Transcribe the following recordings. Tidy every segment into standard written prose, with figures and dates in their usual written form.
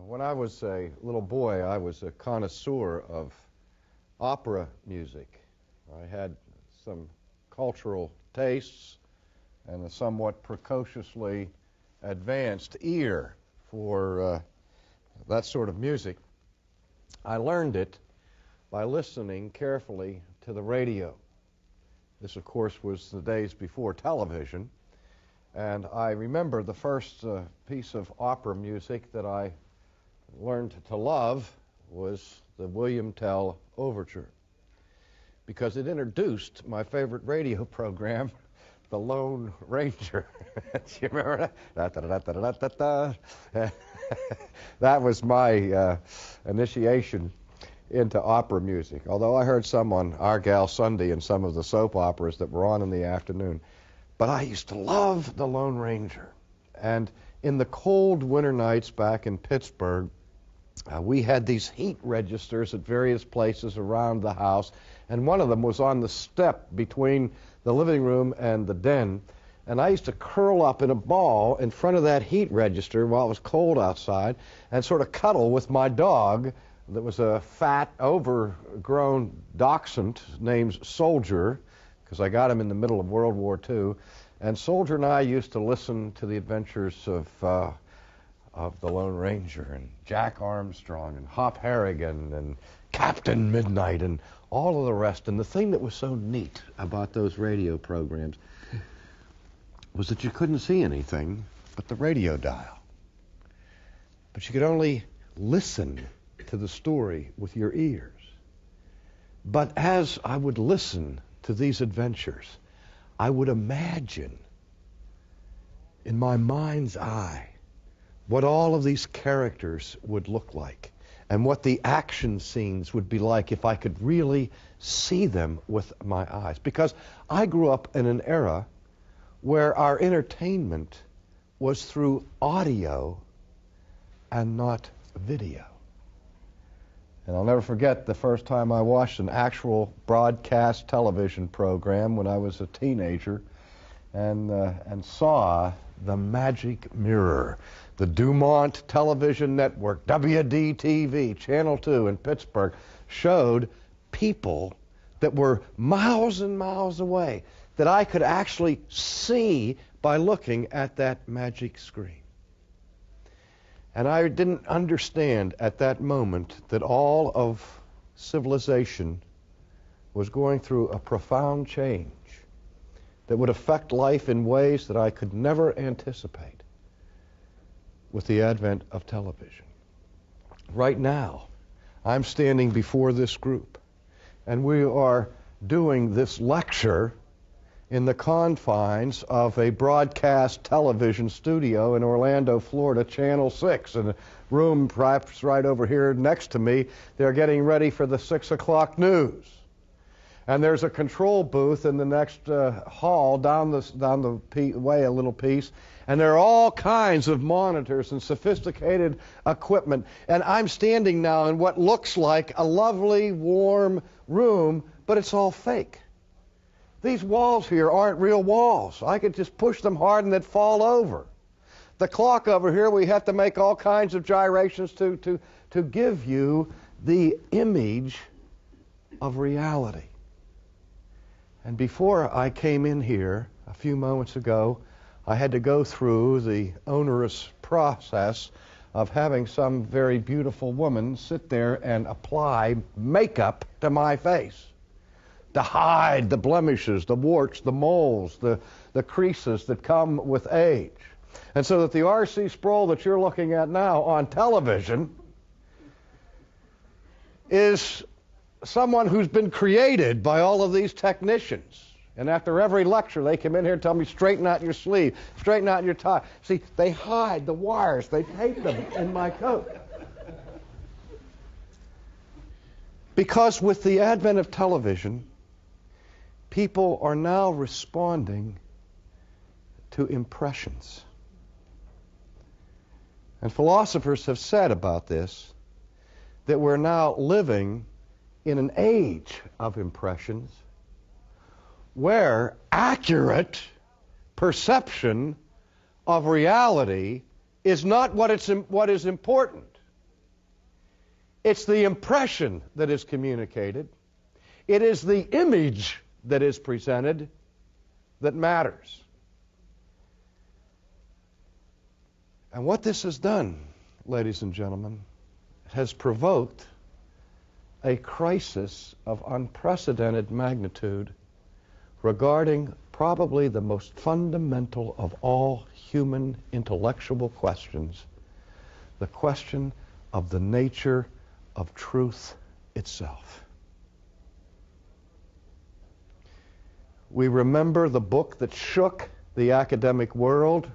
When I was a little boy, I was a connoisseur of opera music. I had some cultural tastes and a somewhat precociously advanced ear for that sort of music. I learned it by listening carefully to the radio. This, of course, was the days before television, and I remember the first piece of opera music that I learned to love was the William Tell Overture, because it introduced my favorite radio program, The Lone Ranger. Do you remember that? That was my initiation into opera music, although I heard some on Our Gal Sunday and some of the soap operas that were on in the afternoon. But I used to love The Lone Ranger. And in the cold winter nights back in Pittsburgh, we had these heat registers at various places around the house, and one of them was on the step between the living room and the den, and I used to curl up in a ball in front of that heat register while it was cold outside and sort of cuddle with my dog that was a fat, overgrown dachshund named Soldier, because I got him in the middle of World War II, and Soldier and I used to listen to the adventures of the Lone Ranger and Jack Armstrong and Hop Harrigan and Captain Midnight and all of the rest. And the thing that was so neat about those radio programs was that you couldn't see anything but the radio dial. But you could only listen to the story with your ears. But as I would listen to these adventures, I would imagine in my mind's eye what all of these characters would look like and what the action scenes would be like if I could really see them with my eyes. Because I grew up in an era where our entertainment was through audio and not video. And I'll never forget the first time I watched an actual broadcast television program when I was a teenager and saw the magic mirror. The Dumont Television Network, WDTV, Channel 2 in Pittsburgh, showed people that were miles and miles away that I could actually see by looking at that magic screen. And I didn't understand at that moment that all of civilization was going through a profound change that would affect life in ways that I could never anticipate with the advent of television. Right now, I'm standing before this group, and we are doing this lecture in the confines of a broadcast television studio in Orlando, Florida, Channel 6, in a room perhaps right over here next to me. They're getting ready for the 6 o'clock news. And there's a control booth in the next hall down the way a little piece, and there are all kinds of monitors and sophisticated equipment. And I'm standing now in what looks like a lovely, warm room, but it's all fake. These walls here aren't real walls. I could just push them hard and they'd fall over. The clock over here, we have to make all kinds of gyrations to give you the image of reality. And before I came in here a few moments ago, I had to go through the onerous process of having some very beautiful woman sit there and apply makeup to my face to hide the blemishes, the warts, the moles, the creases that come with age. And so that the R.C. Sproul that you're looking at now on television is someone who's been created by all of these technicians. And after every lecture, they come in here and tell me, straighten out your sleeve, straighten out your tie. See, they hide the wires. They tape them in my coat. Because with the advent of television, people are now responding to impressions. And philosophers have said about this that we're now living in an age of impressions where accurate perception of reality is not what is important. It's the impression that is communicated. It is the image that is presented that matters. And what this has done, ladies and gentlemen, has provoked a crisis of unprecedented magnitude regarding probably the most fundamental of all human intellectual questions, the question of the nature of truth itself. We remember the book that shook the academic world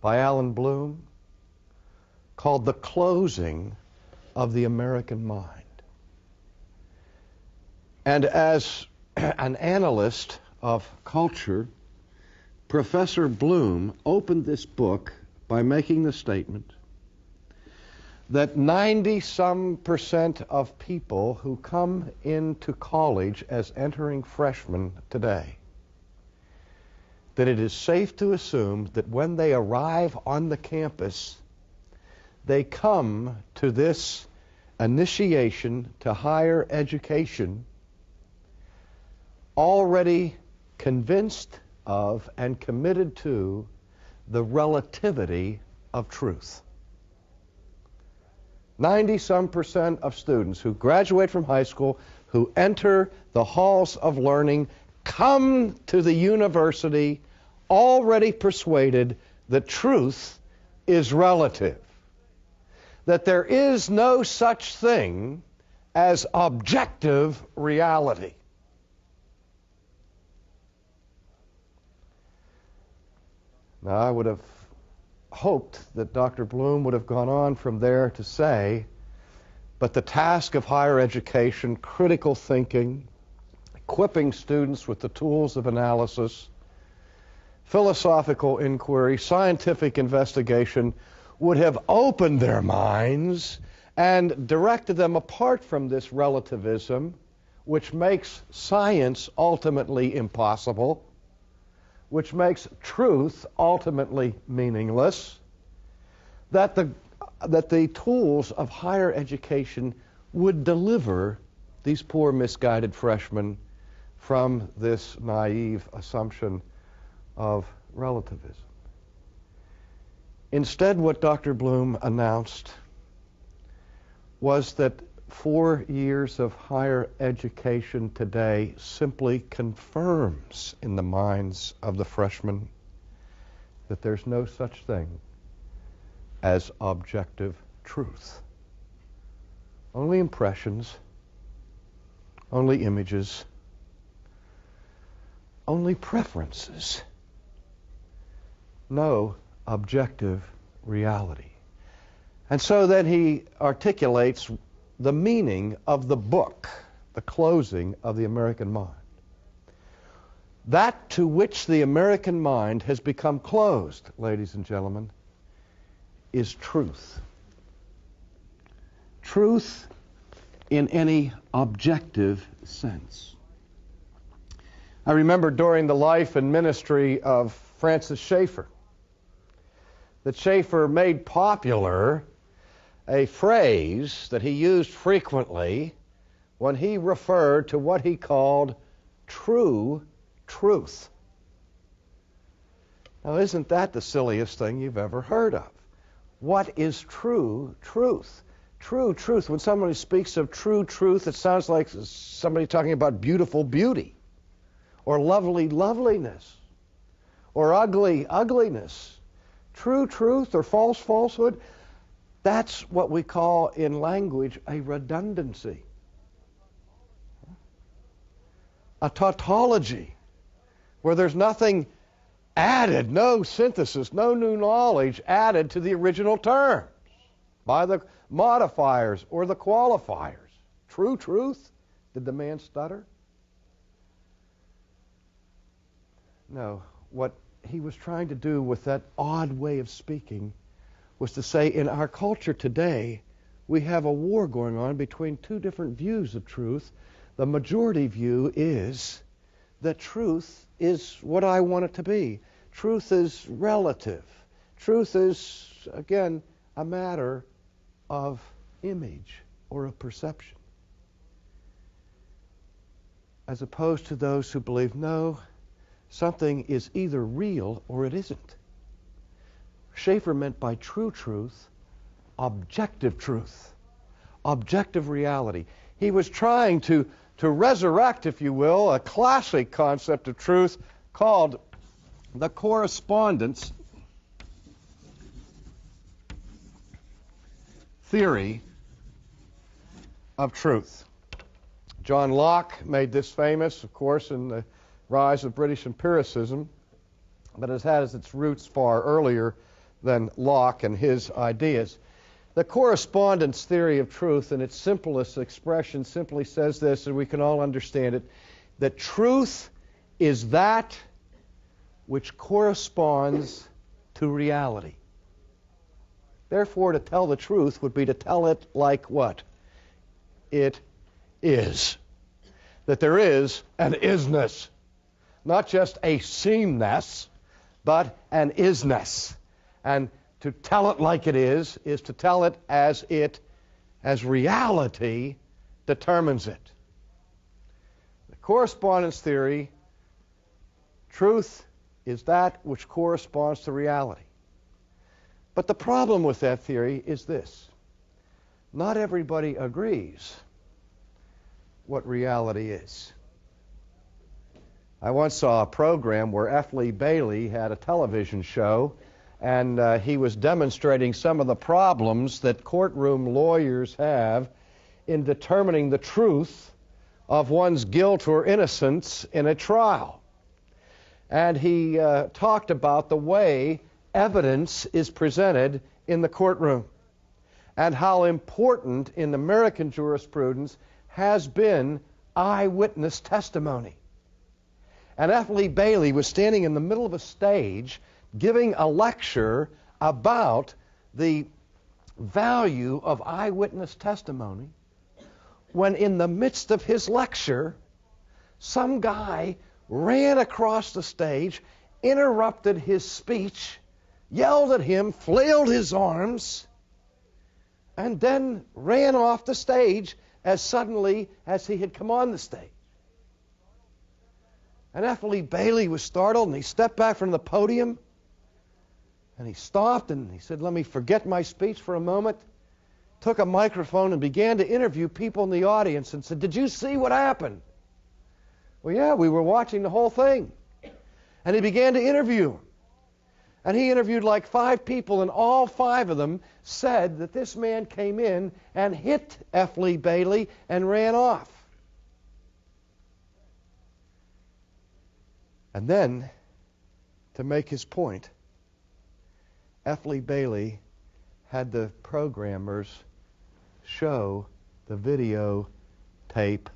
by Alan Bloom, called The Closing of the American Mind. And as an analyst of culture, Professor Bloom opened this book by making the statement that 90-some% of people who come into college as entering freshmen today, that it is safe to assume that when they arrive on the campus, they come to this initiation to higher education already convinced of and committed to the relativity of truth. 90-some% of students who graduate from high school, who enter the halls of learning, come to the university already persuaded that truth is relative, that there is no such thing as objective reality. Now, I would have hoped that Dr. Bloom would have gone on from there to say, but the task of higher education, critical thinking, equipping students with the tools of analysis, philosophical inquiry, scientific investigation, would have opened their minds and directed them apart from this relativism, which makes science ultimately impossible, which makes truth ultimately meaningless, that the tools of higher education would deliver these poor misguided freshmen from this naive assumption of relativism. Instead, what Dr. Bloom announced was that 4 years of higher education today simply confirms in the minds of the freshmen that there's no such thing as objective truth. Only impressions, only images, only preferences. No objective reality. And so then he articulates the meaning of the book, The Closing of the American Mind. That to which the American mind has become closed, ladies and gentlemen, is truth. Truth in any objective sense. I remember during the life and ministry of Francis Schaeffer, that Schaeffer made popular a phrase that he used frequently when he referred to what he called true truth. Now, isn't that the silliest thing you've ever heard of? What is true truth? True truth. When somebody speaks of true truth, it sounds like somebody talking about beautiful beauty, or lovely loveliness, or ugly ugliness. True truth or false falsehood, that's what we call in language a redundancy, a tautology, where there's nothing added, no synthesis, no new knowledge added to the original terms by the modifiers or the qualifiers. True truth? Did the man stutter? No. What he was trying to do with that odd way of speaking was to say, in our culture today, we have a war going on between two different views of truth. The majority view is that truth is what I want it to be. Truth is relative. Truth is, again, a matter of image or a perception. As opposed to those who believe, no, something is either real or it isn't. Schaeffer meant by true truth, objective truth, objective reality. He was trying to resurrect, if you will, a classic concept of truth called the correspondence theory of truth. John Locke made this famous, of course, in the rise of British empiricism, but it has its roots far earlier than Locke and his ideas. The correspondence theory of truth, in its simplest expression, simply says this, and we can all understand it, that truth is that which corresponds to reality. Therefore, to tell the truth would be to tell it like what? It is. That there is an isness. Not just a seemness, but an isness. And to tell it like it is to tell it as reality determines it. The correspondence theory, truth is that which corresponds to reality. But the problem with that theory is this. Not everybody agrees what reality is. I once saw a program where F. Lee Bailey had a television show, and he was demonstrating some of the problems that courtroom lawyers have in determining the truth of one's guilt or innocence in a trial. And he talked about the way evidence is presented in the courtroom and how important in American jurisprudence has been eyewitness testimony. And F. Lee Bailey was standing in the middle of a stage giving a lecture about the value of eyewitness testimony when in the midst of his lecture, some guy ran across the stage, interrupted his speech, yelled at him, flailed his arms, and then ran off the stage as suddenly as he had come on the stage. And F. Lee Bailey was startled, and he stepped back from the podium, and he stopped, and he said, "Let me forget my speech for a moment," took a microphone and began to interview people in the audience and said, "Did you see what happened?" "Well, yeah, we were watching the whole thing." And he began to interview them. And he interviewed like 5 people, and all 5 of them said that this man came in and hit F. Lee Bailey and ran off. And then, to make his point, F. Lee Bailey had the programmers show the video tape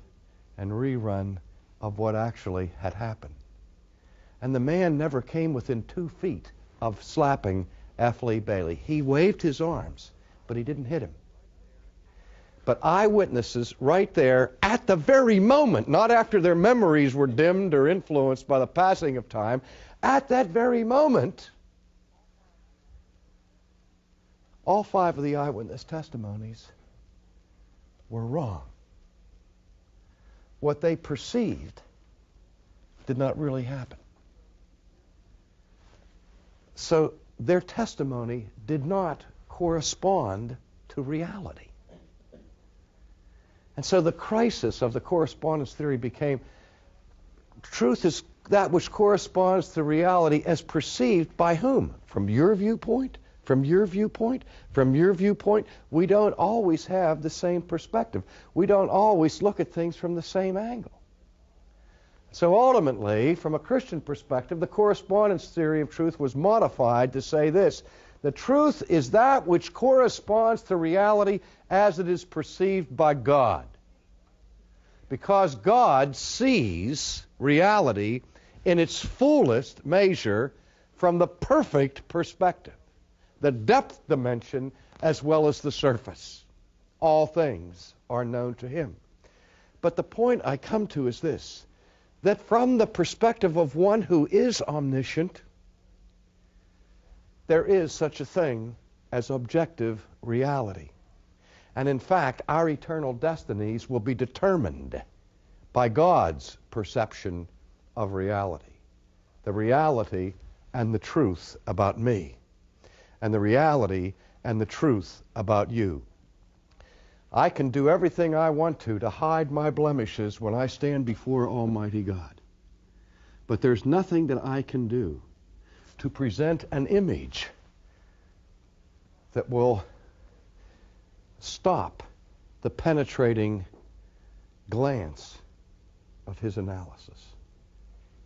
and rerun of what actually had happened. And the man never came within 2 feet of slapping F. Lee Bailey. He waved his arms, but he didn't hit him. But eyewitnesses right there at the very moment, not after their memories were dimmed or influenced by the passing of time, at that very moment, all 5 of the eyewitness testimonies were wrong. What they perceived did not really happen. So their testimony did not correspond to reality. And so the crisis of the correspondence theory became, truth is that which corresponds to reality as perceived by whom? From your viewpoint? From your viewpoint? From your viewpoint? We don't always have the same perspective. We don't always look at things from the same angle. So ultimately, from a Christian perspective, the correspondence theory of truth was modified to say this: the truth is that which corresponds to reality as it is perceived by God. Because God sees reality in its fullest measure from the perfect perspective, the depth dimension as well as the surface. All things are known to Him. But the point I come to is this: that from the perspective of one who is omniscient, there is such a thing as objective reality. And in fact, our eternal destinies will be determined by God's perception of reality. The reality and the truth about me. And the reality and the truth about you. I can do everything I want to hide my blemishes when I stand before Almighty God. But there's nothing that I can do to present an image that will stop the penetrating glance of his analysis.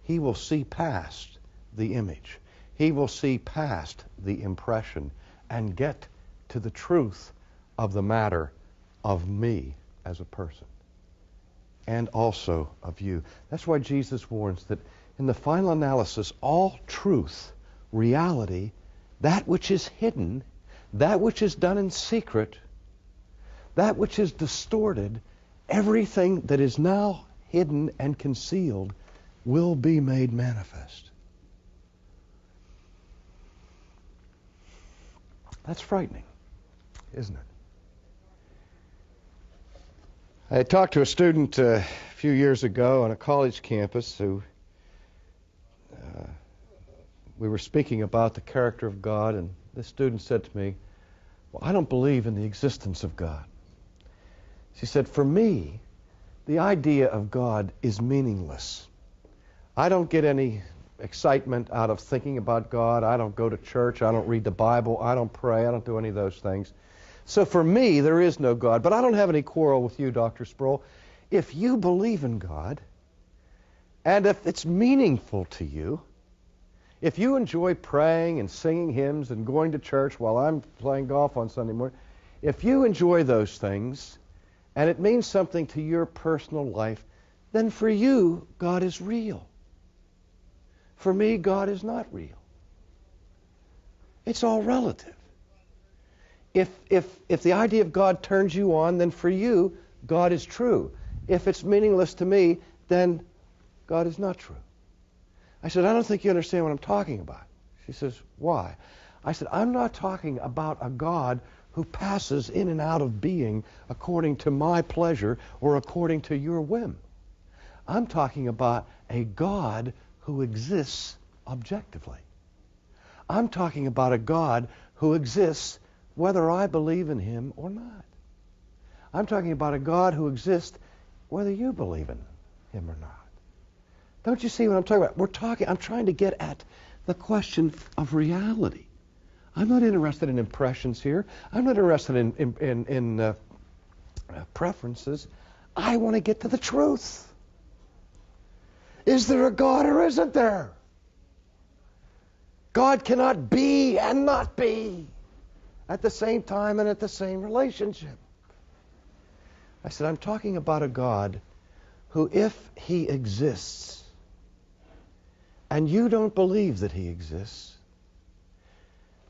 He will see past the image. He will see past the impression and get to the truth of the matter of me as a person and also of you. That's why Jesus warns that in the final analysis, all truth, reality, that which is hidden, that which is done in secret, that which is distorted, everything that is now hidden and concealed will be made manifest. That's frightening, isn't it? I talked to a student a few years ago on a college campus who we were speaking about the character of God, and this student said to me, "Well, I don't believe in the existence of God." She said, "For me, the idea of God is meaningless. I don't get any excitement out of thinking about God. I don't go to church. I don't read the Bible. I don't pray. I don't do any of those things. So for me, there is no God. But I don't have any quarrel with you, Dr. Sproul. If you believe in God, and if it's meaningful to you, if you enjoy praying and singing hymns and going to church while I'm playing golf on Sunday morning, if you enjoy those things, and it means something to your personal life, then for you, God is real. For me, God is not real. It's all relative. If the idea of God turns you on, then for you, God is true. If it's meaningless to me, then God is not true." I said, "I don't think you understand what I'm talking about." She says, "Why?" I said, "I'm not talking about a God who passes in and out of being according to my pleasure or according to your whim. I'm talking about a God who exists objectively. I'm talking about a God who exists whether I believe in him or not. I'm talking about a God who exists whether you believe in him or not." Don't you see what I'm talking about? I'm trying to get at the question of reality. I'm not interested in impressions here. I'm not interested in preferences. I want to get to the truth. Is there a God or isn't there? God cannot be and not be at the same time and at the same relationship. I said, I'm talking about a God who, if he exists, and you don't believe that he exists,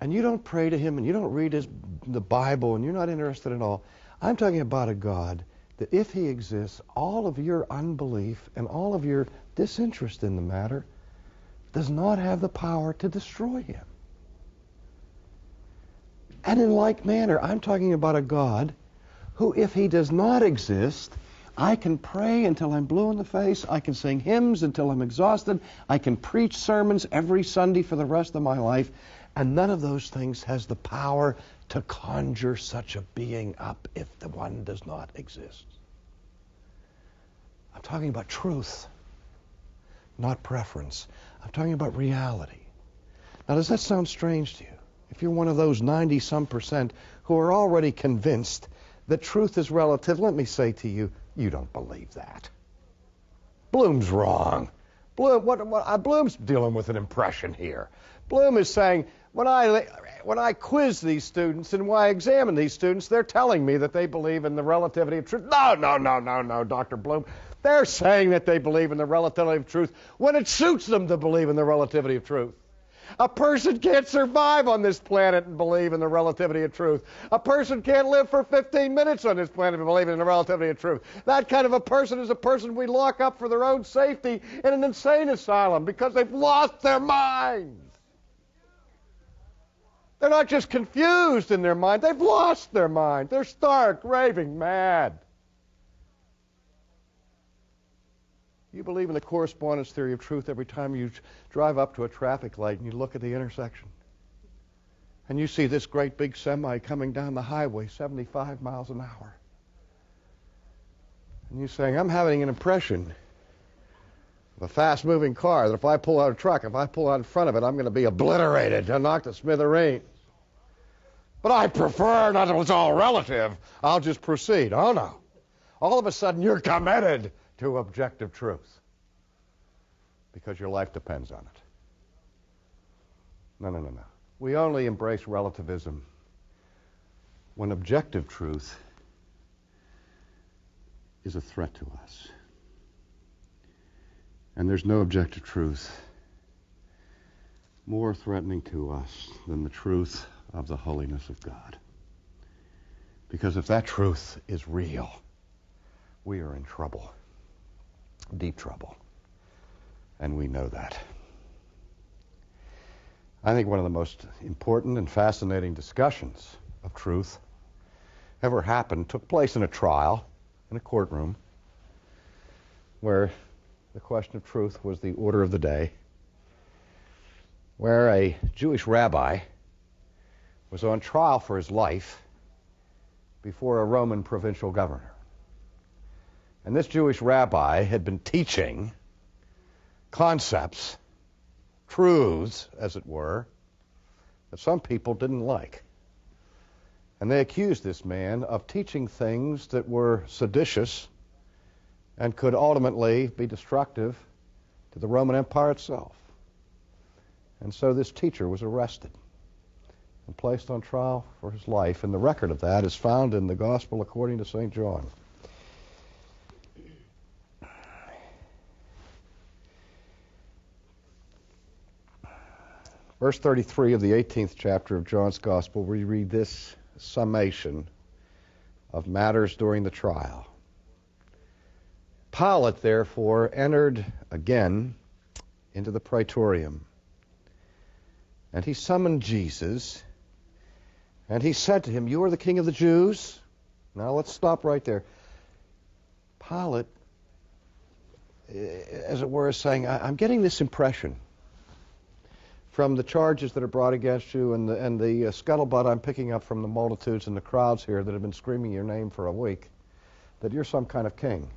and you don't pray to him, and you don't read the Bible, and you're not interested at all, I'm talking about a God that if he exists, all of your unbelief and all of your disinterest in the matter does not have the power to destroy him. And in like manner, I'm talking about a God who, if he does not exist, I can pray until I'm blue in the face, I can sing hymns until I'm exhausted, I can preach sermons every Sunday for the rest of my life, and none of those things has the power to conjure such a being up if the one does not exist. I'm talking about truth, not preference. I'm talking about reality. Now, does that sound strange to you? If you're one of those 90-some% who are already convinced that truth is relative, let me say to you, you don't believe that. Bloom's wrong. Bloom's dealing with an impression here. Bloom is saying, when I quiz these students and when I examine these students, they're telling me that they believe in the relativity of truth. No, Dr. Bloom. They're saying that they believe in the relativity of truth when it suits them to believe in the relativity of truth. A person can't survive on this planet and believe in the relativity of truth. A person can't live for 15 minutes on this planet and believe in the relativity of truth. That kind of a person is a person we lock up for their own safety in an insane asylum because they've lost their minds. They're not just confused in their mind. They've lost their mind. They're stark, raving mad. You believe in the correspondence theory of truth every time you drive up to a traffic light and you look at the intersection. And you see this great big semi coming down the highway, 75 miles an hour. And you're saying, I'm having an impression of a fast-moving car that if I pull out a truck, if I pull out in front of it, I'm going to be obliterated and knocked to smithereens. But I prefer not, it's all relative. I'll just proceed. Oh, no. All of a sudden, you're committed to objective truth because your life depends on it. No. We only embrace relativism when objective truth is a threat to us. And there's no objective truth more threatening to us than the truth of the holiness of God. Because if that truth is real, we are in trouble, deep trouble, and we know that. I think one of the most important and fascinating discussions of truth ever happened took place in a trial, in a courtroom, where the question of truth was the order of the day, where a Jewish rabbi was on trial for his life before a Roman provincial governor. And this Jewish rabbi had been teaching concepts, truths, as it were, that some people didn't like. And they accused this man of teaching things that were seditious and could ultimately be destructive to the Roman Empire itself. And so this teacher was arrested and placed on trial for his life, and the record of that is found in the Gospel according to St. John. Verse 33 of the 18th chapter of John's Gospel, we read this summation of matters during the trial. Pilate, therefore, entered again into the praetorium, and he summoned Jesus, and he said to him, "You are the king of the Jews?" Now let's stop right there. Pilate, as it were, is saying, I'm getting this impression from the charges that are brought against you and the scuttlebutt I'm picking up from the multitudes and the crowds here that have been screaming your name for a week, that you're some kind of king.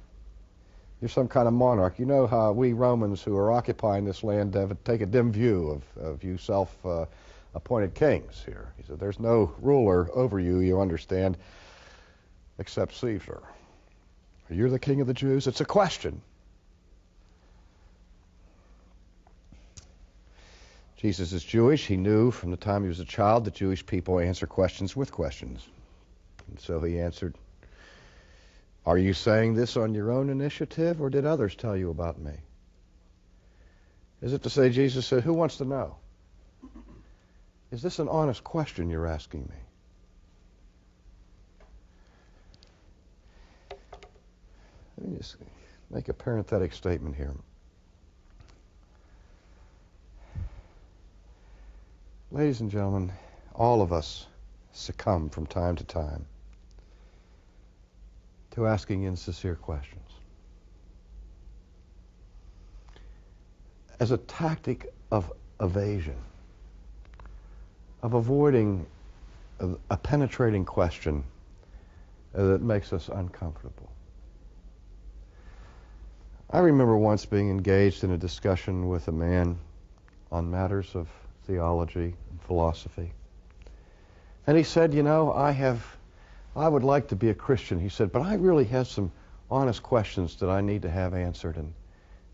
You're some kind of monarch. You know how we Romans who are occupying this land take a dim view of you self-appointed kings here. He said, there's no ruler over you, you understand, except Caesar. You're the king of the Jews? It's a question. Jesus is Jewish. He knew from the time he was a child that Jewish people answer questions with questions. And so he answered, are you saying this on your own initiative, or did others tell you about me? Is it to say, Jesus said, who wants to know? Is this an honest question you're asking me? Let me just make a parenthetic statement here. Ladies and gentlemen, all of us succumb from time to time to asking insincere questions. As a tactic of evasion, of avoiding a penetrating question that makes us uncomfortable. I remember once being engaged in a discussion with a man on matters of theology and philosophy. And he said, you know, I would like to be a Christian, he said, but I really have some honest questions that I need to have answered, and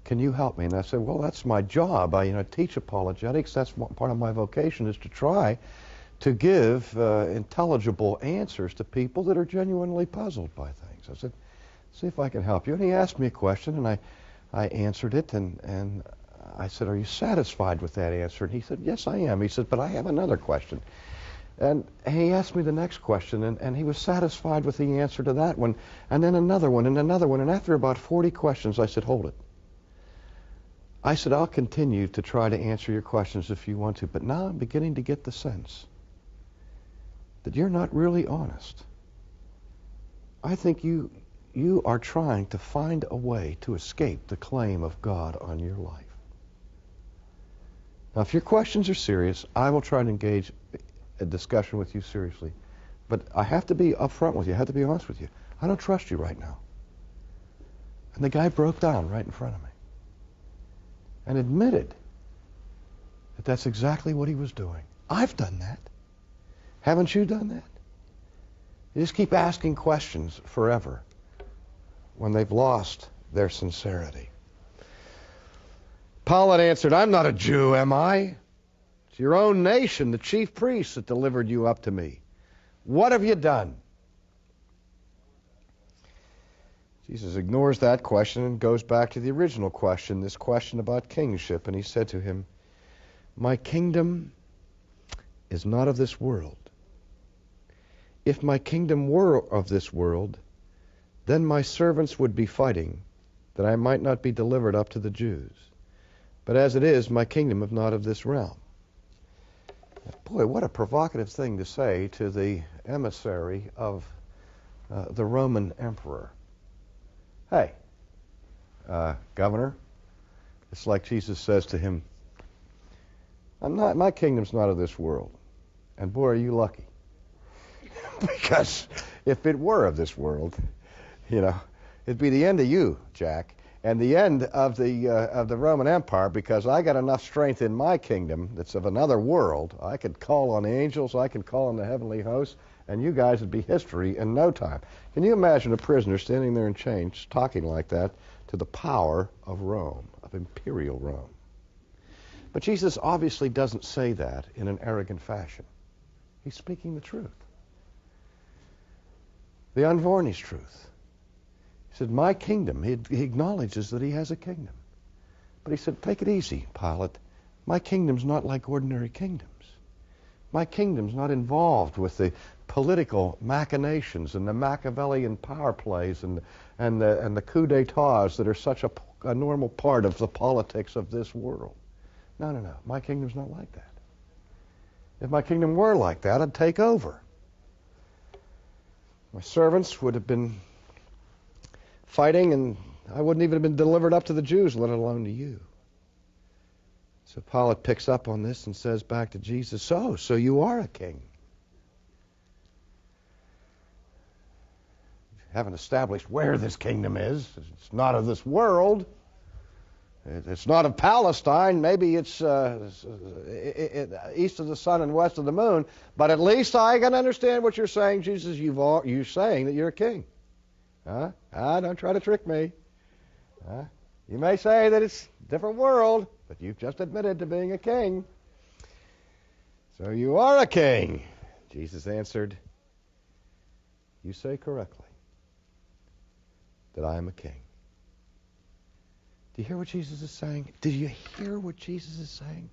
can you help me? And I said, well, that's my job. I teach apologetics. That's part of my vocation, is to try to give intelligible answers to people that are genuinely puzzled by things. I said, see if I can help you. And he asked me a question, and I answered it, and I said, are you satisfied with that answer? And he said, yes, I am. He said, but I have another question. And he asked me the next question, and he was satisfied with the answer to that one, and then another one, and another one. And after about 40 questions, I said, hold it. I said, I'll continue to try to answer your questions if you want to, but now I'm beginning to get the sense that you're not really honest. I think you are trying to find a way to escape the claim of God on your life. Now, if your questions are serious, I will try to engage a discussion with you seriously. But I have to be upfront with you. I have to be honest with you. I don't trust you right now. And the guy broke down right in front of me and admitted that that's exactly what he was doing. I've done that. Haven't you done that? You just keep asking questions forever when they've lost their sincerity. Pilate answered, I'm not a Jew, am I? It's your own nation, the chief priests, that delivered you up to me. What have you done? Jesus ignores that question and goes back to the original question, this question about kingship, and he said to him, my kingdom is not of this world. If my kingdom were of this world, then my servants would be fighting, that I might not be delivered up to the Jews. But as it is, my kingdom is not of this realm. Boy, what a provocative thing to say to the emissary of the Roman emperor. Hey, governor, it's like Jesus says to him, my kingdom's not of this world. And boy, are you lucky. Because if it were of this world, it'd be the end of you, Jack, and the end of the Roman Empire, because I got enough strength in my kingdom that's of another world. I could call on the angels, I could call on the heavenly hosts, and you guys would be history in no time. Can you imagine a prisoner standing there in chains talking like that to the power of Rome, of imperial Rome? But Jesus obviously doesn't say that in an arrogant fashion. He's speaking the truth. The unvarnished truth. He said, my kingdom, he acknowledges that he has a kingdom. But he said, take it easy, Pilate. My kingdom's not like ordinary kingdoms. My kingdom's not involved with the political machinations and the Machiavellian power plays and the coup d'etats that are such a normal part of the politics of this world. No. My kingdom's not like that. If my kingdom were like that, I'd take over. My servants would have been fighting, and I wouldn't even have been delivered up to the Jews, let alone to you. So Pilate picks up on this and says back to Jesus, so you are a king. You haven't established where this kingdom is. It's not of this world. It's not of Palestine. Maybe it's east of the sun and west of the moon. But at least I can understand what you're saying, Jesus. You're saying that you're a king. Huh? Don't try to trick me. You may say that it's a different world, but you've just admitted to being a king. So you are a king. Jesus answered, you say correctly that I am a king. Do you hear what Jesus is saying? Did you hear what Jesus is saying?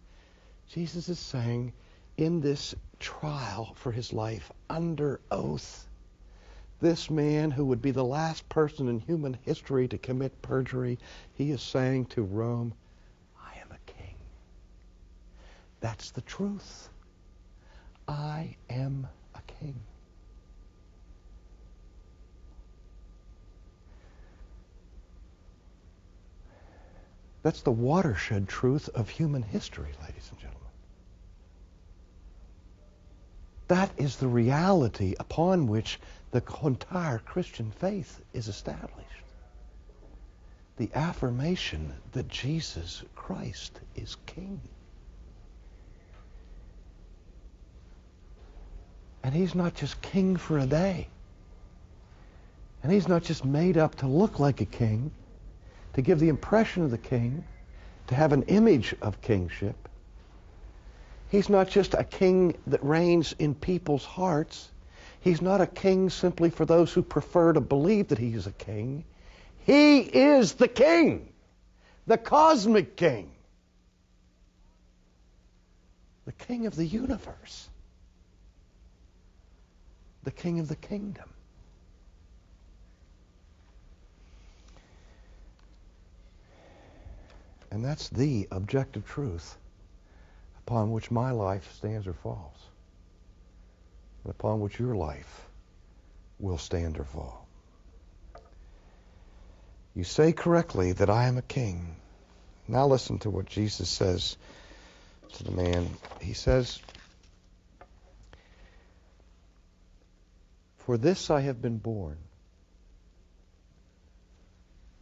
Jesus is saying, in this trial for his life, under oath, this man who would be the last person in human history to commit perjury, he is saying to Rome, I am a king. That's the truth. I am a king. That's the watershed truth of human history, ladies and gentlemen. That is the reality upon which the entire Christian faith is established. The affirmation that Jesus Christ is King. And he's not just king for a day. And he's not just made up to look like a king, to give the impression of the king, to have an image of kingship. He's not just a king that reigns in people's hearts. He's not a king simply for those who prefer to believe that he is a king. He is the king, the cosmic king, the king of the universe, the king of the kingdom. And that's the objective truth upon which my life stands or falls. and upon which your life will stand or fall. You say correctly that I am a king. Now listen to what Jesus says to the man. He says, for this I have been born,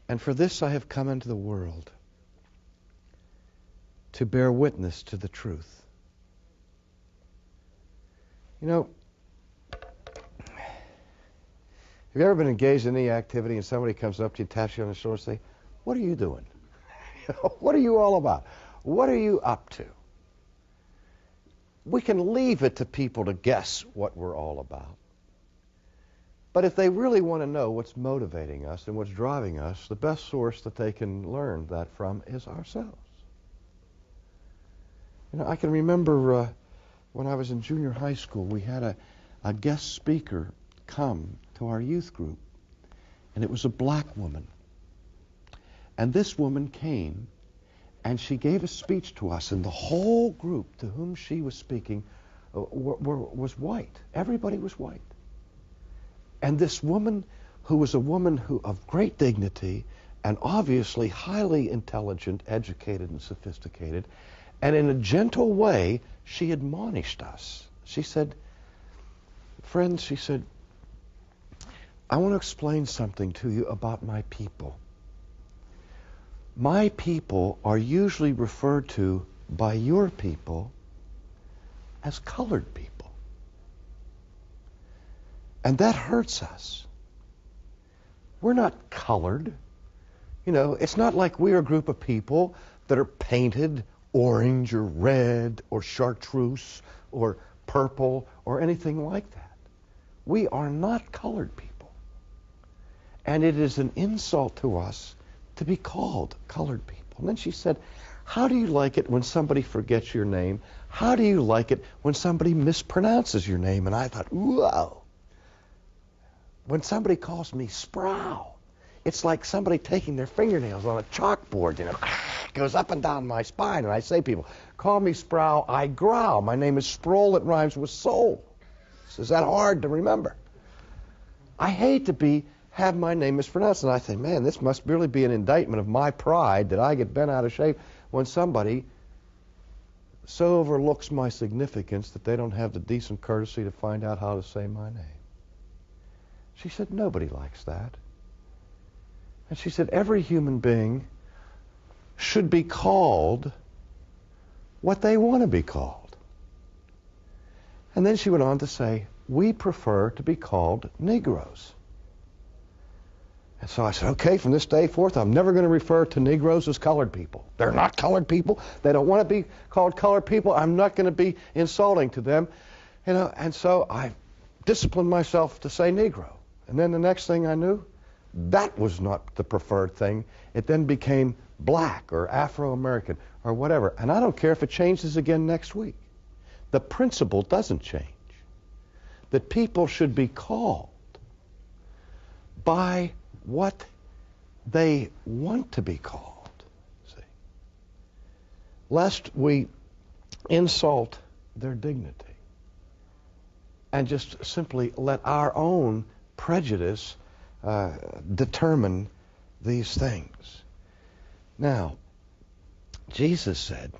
and for this I have come into the world, to bear witness to the truth. You know, have you ever been engaged in any activity and somebody comes up to you, taps you on the shoulder and say, what are you doing? What are you all about? What are you up to? We can leave it to people to guess what we're all about. But if they really want to know what's motivating us and what's driving us, the best source that they can learn that from is ourselves. You know, I can remember when I was in junior high school, we had a guest speaker come to our youth group, and it was a black woman. And this woman came, and she gave a speech to us, and the whole group to whom she was speaking was white. Everybody was white. And this woman, who was a woman of great dignity and obviously highly intelligent, educated, and sophisticated, and in a gentle way, she admonished us. She said, friends, she said, I want to explain something to you about my people. My people are usually referred to by your people as colored people. And that hurts us. We're not colored. You know, it's not like we're a group of people that are painted orange or red or chartreuse or purple or anything like that. We are not colored people. And it is an insult to us to be called colored people. And then she said, how do you like it when somebody forgets your name? How do you like it when somebody mispronounces your name? And I thought, whoa. When somebody calls me Sproul, it's like somebody taking their fingernails on a chalkboard, you know, goes up and down my spine. And I say, people, call me Sproul, I growl. My name is Sproul, it rhymes with soul. Is that hard to remember? I hate to have my name mispronounced. And I think, man, this must really be an indictment of my pride that I get bent out of shape when somebody so overlooks my significance that they don't have the decent courtesy to find out how to say my name. She said, nobody likes that. And she said, every human being should be called what they want to be called. And then she went on to say, we prefer to be called Negroes. And so I said, okay, from this day forth, I'm never going to refer to Negroes as colored people. They're not colored people. They don't want to be called colored people. I'm not going to be insulting to them. You know, and so I disciplined myself to say Negro. And then the next thing I knew, that was not the preferred thing. It then became black or Afro-American or whatever. And I don't care if it changes again next week. The principle doesn't change. That people should be called by what they want to be called. See? Lest we insult their dignity and just simply let our own prejudice determine these things. Now, Jesus said,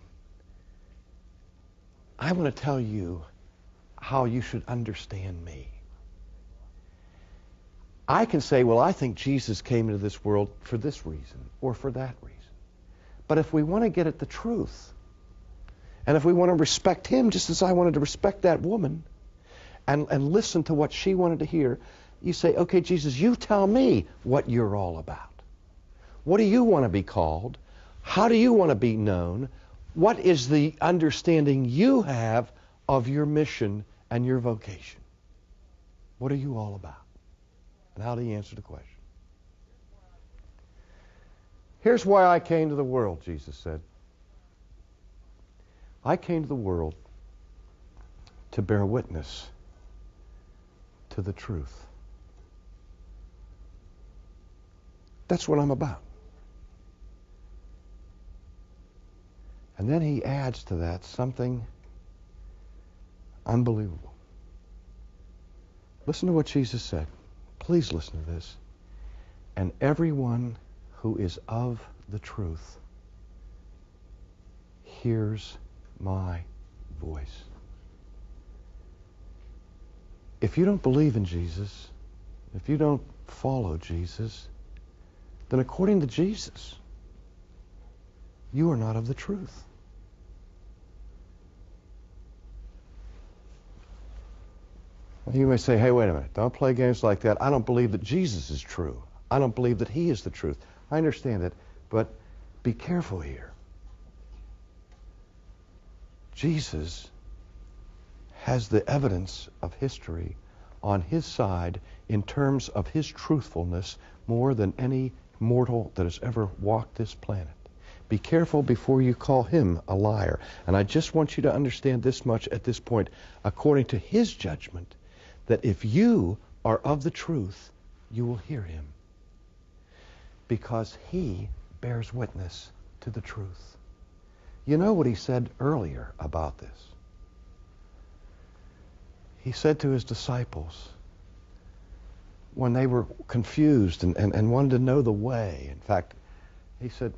I want to tell you how you should understand me. I can say, well, I think Jesus came into this world for this reason or for that reason. But if we want to get at the truth, and if we want to respect him just as I wanted to respect that woman and listen to what she wanted to hear, you say, okay, Jesus, you tell me what you're all about. What do you want to be called? How do you want to be known? What is the understanding you have of your mission and your vocation? What are you all about? And how do you answer the question? Here's why I came to the world, Jesus said. I came to the world to bear witness to the truth. That's what I'm about. And then he adds to that something unbelievable. Listen to what Jesus said. Please listen to this. And everyone who is of the truth hears my voice. If you don't believe in Jesus, if you don't follow Jesus, then according to Jesus, you are not of the truth. You may say, hey, wait a minute, don't play games like that. I don't believe that Jesus is true. I don't believe that he is the truth. I understand that, but be careful here. Jesus has the evidence of history on his side in terms of his truthfulness more than any mortal that has ever walked this planet. Be careful before you call him a liar. And I just want you to understand this much at this point, according to his judgment, that if you are of the truth, you will hear him. Because he bears witness to the truth. You know what he said earlier about this? He said to his disciples, when they were confused and wanted to know the way, in fact, he said,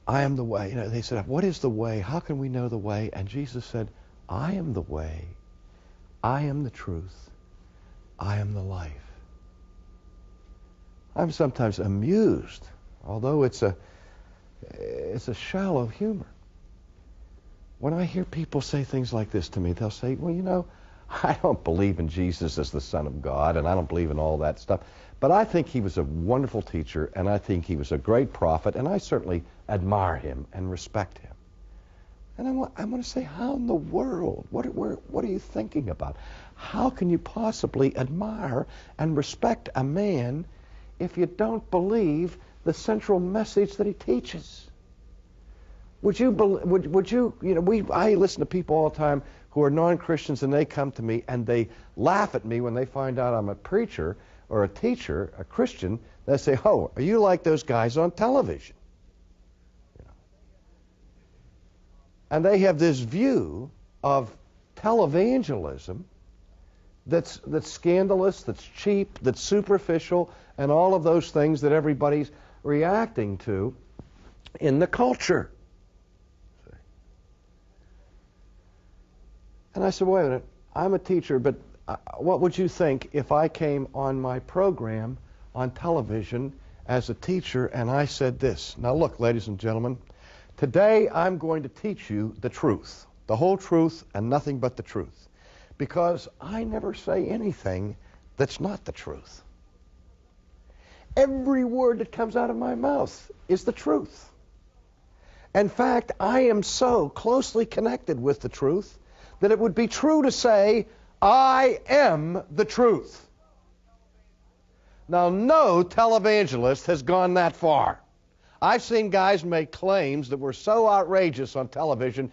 I am the way. You know, they said, what is the way? How can we know the way? And Jesus said, I am the way. I am the truth. I am the life. I'm sometimes amused, although it's a shallow humor. When I hear people say things like this to me, they'll say, well, you know, I don't believe in Jesus as the Son of God, and I don't believe in all that stuff, but I think he was a wonderful teacher, and I think he was a great prophet, and I certainly admire him and respect him. And I want to say, how in the world? What are you thinking about? How can you possibly admire and respect a man if you don't believe the central message that he teaches? I listen to people all the time who are non-Christians, and they come to me and they laugh at me when they find out I'm a preacher or a teacher, a Christian. They say, oh, are you like those guys on television? You know. And they have this view of televangelism that's scandalous, that's cheap, that's superficial, and all of those things that everybody's reacting to in the culture. And I said, wait a minute, I'm a teacher, but what would you think if I came on my program on television as a teacher and I said this? Now look, ladies and gentlemen, today I'm going to teach you the truth, the whole truth and nothing but the truth, because I never say anything that's not the truth. Every word that comes out of my mouth is the truth. In fact, I am so closely connected with the truth that it would be true to say, I am the truth. Now, no televangelist has gone that far. I've seen guys make claims that were so outrageous on television.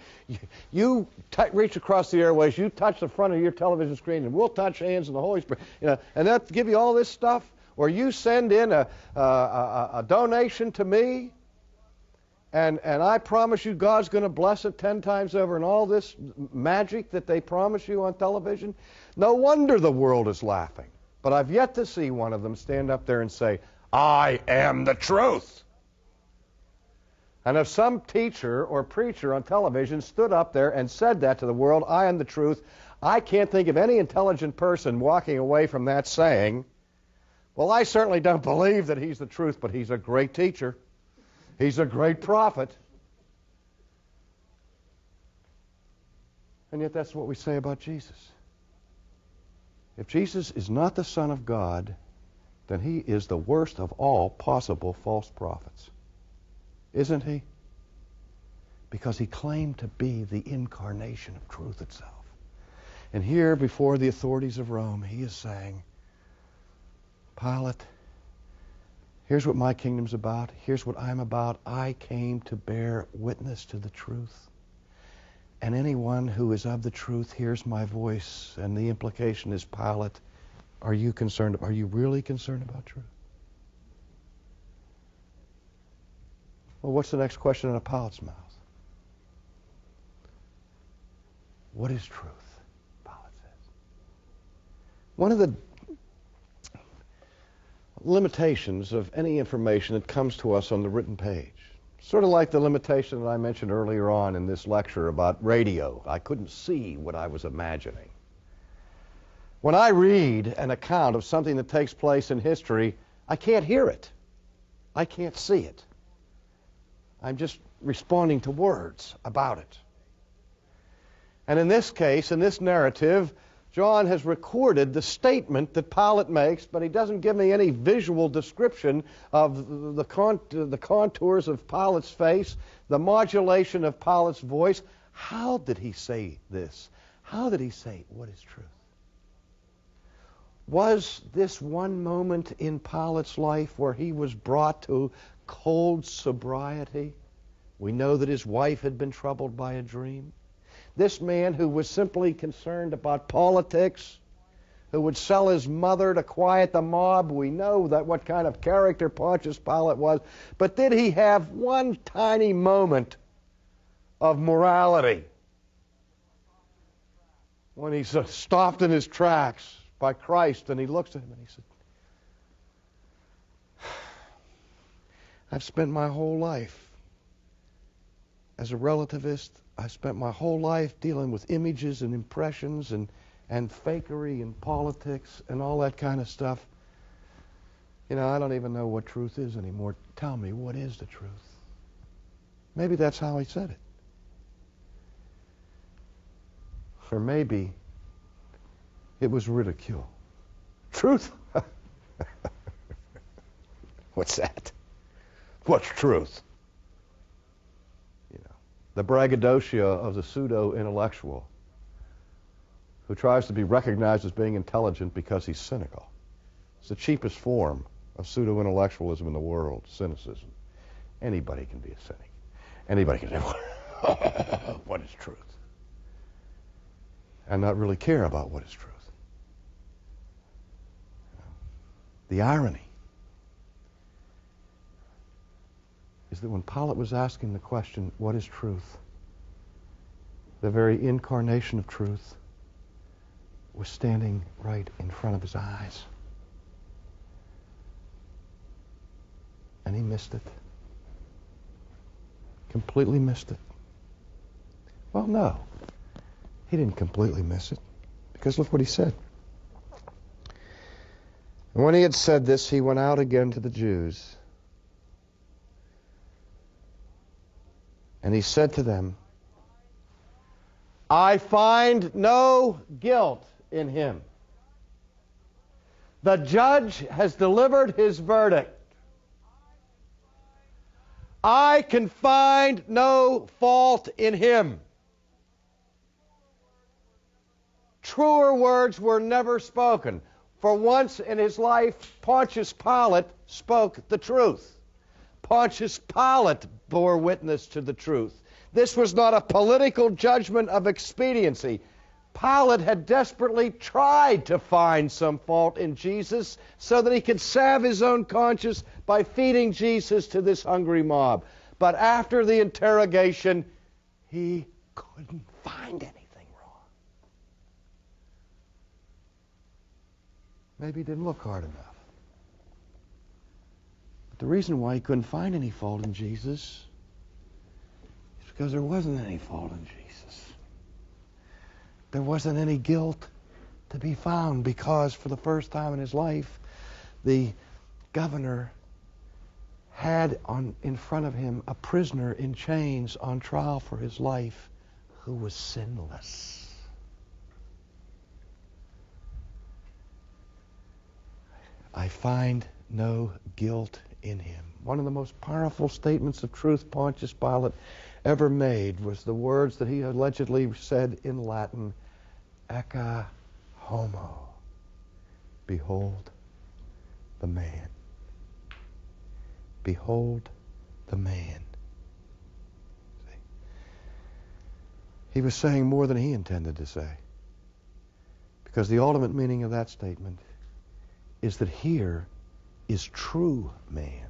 You reach across the airways, you touch the front of your television screen, and we'll touch hands in the Holy Spirit. You know, and they'll give you all this stuff, or you send in a donation to me, and I promise you God's going to bless it 10 times over, and all this magic that they promise you on television. No wonder the world is laughing. But I've yet to see one of them stand up there and say, I am the truth. And if some teacher or preacher on television stood up there and said that to the world, I am the truth, I can't think of any intelligent person walking away from that saying, well, I certainly don't believe that he's the truth, but he's a great teacher. He's a great prophet. And yet that's what we say about Jesus. If Jesus is not the Son of God, then he is the worst of all possible false prophets. Isn't he? Because he claimed to be the incarnation of truth itself. And here, before the authorities of Rome, he is saying, Pilate, here's what my kingdom's about. Here's what I'm about. I came to bear witness to the truth. And anyone who is of the truth hears my voice. And the implication is, Pilate, are you concerned? Are you really concerned about truth? Well, what's the next question in a Pilate's mouth? What is truth, Pilate One of the limitations of any information that comes to us on the written page, sort of like the limitation that I mentioned earlier on in this lecture about radio. I couldn't see what I was imagining. When I read an account of something that takes place in history, I can't hear it. I can't see it. I'm just responding to words about it. And in this case, in this narrative, John has recorded the statement that Pilate makes, but he doesn't give me any visual description of the contours of Pilate's face, the modulation of Pilate's voice. How did he say this? How did he say what is truth? Was this one moment in Pilate's life where he was brought to cold sobriety? We know that his wife had been troubled by a dream. This man who was simply concerned about politics, who would sell his mother to quiet the mob, we know that what kind of character Pontius Pilate was. But did he have one tiny moment of morality when he's stopped in his tracks by Christ, and he looks at him and he said, I've spent my whole life as a relativist. I spent my whole life dealing with images and impressions and fakery and politics and all that kind of stuff. You know, I don't even know what truth is anymore. Tell me, what is the truth? Maybe that's how he said it. Or maybe it was ridicule. Truth? What's that? What's truth? You know, the braggadocio of the pseudo-intellectual who tries to be recognized as being intelligent because he's cynical. It's the cheapest form of pseudo-intellectualism in the world, cynicism. Anybody can be a cynic. Anybody can say, what is truth? And not really care about what is truth. The irony is that when Pilate was asking the question, what is truth? The very incarnation of truth was standing right in front of his eyes. And he missed it. Completely missed it. Well, no. He didn't completely miss it, because look what he said. And when he had said this, he went out again to the Jews. And he said to them, I find no guilt in him. The judge has delivered his verdict. I can find no fault in him. Truer words were never spoken. For once in his life, Pontius Pilate spoke the truth. Pontius Pilate bore witness to the truth. This was not a political judgment of expediency. Pilate had desperately tried to find some fault in Jesus so that he could salve his own conscience by feeding Jesus to this hungry mob. But after the interrogation, he couldn't find anything wrong. Maybe he didn't look hard enough. But the reason why he couldn't find any fault in Jesus is because there wasn't any fault in Jesus. There wasn't any guilt to be found because for the first time in his life, the governor had in front of him a prisoner in chains on trial for his life who was sinless. I find no guilt in him. One of the most powerful statements of truth Pontius Pilate ever made was the words that he allegedly said in Latin, "Ecce homo." Behold the man. Behold the man. See? He was saying more than he intended to say. Because the ultimate meaning of that statement is that here is true man.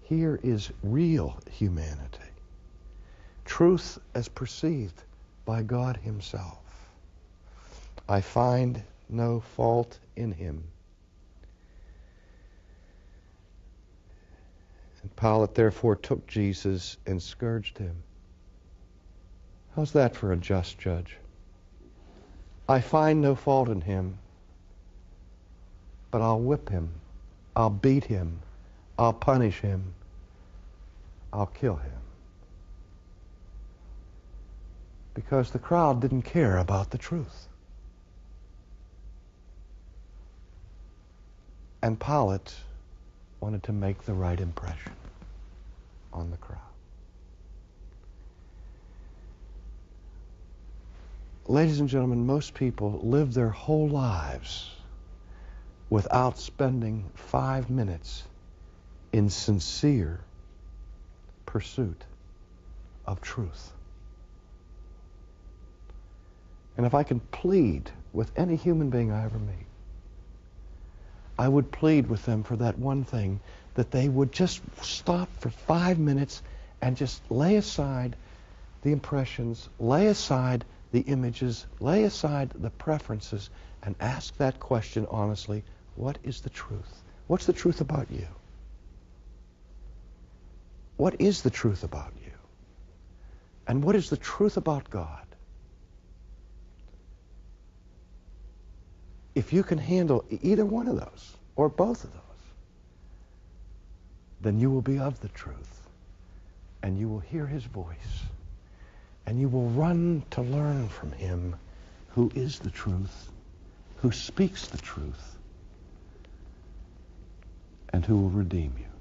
Here is real humanity. Truth as perceived by God himself. I find no fault in him. And Pilate therefore took Jesus and scourged him. How's that for a just judge? I find no fault in him, but I'll whip him, I'll beat him, I'll punish him, I'll kill him. Because the crowd didn't care about the truth. And Pilate wanted to make the right impression on the crowd. Ladies and gentlemen, most people live their whole lives without spending 5 minutes in sincere pursuit of truth. And if I can plead with any human being I ever meet, I would plead with them for that one thing, that they would just stop for 5 minutes and just lay aside the impressions, lay aside the images, lay aside the preferences, and ask that question honestly: what is the truth? What's the truth about you? What is the truth about you? And what is the truth about God? If you can handle either one of those, or both of those, then you will be of the truth, and you will hear his voice, and you will run to learn from him who is the truth, who speaks the truth, and who will redeem you.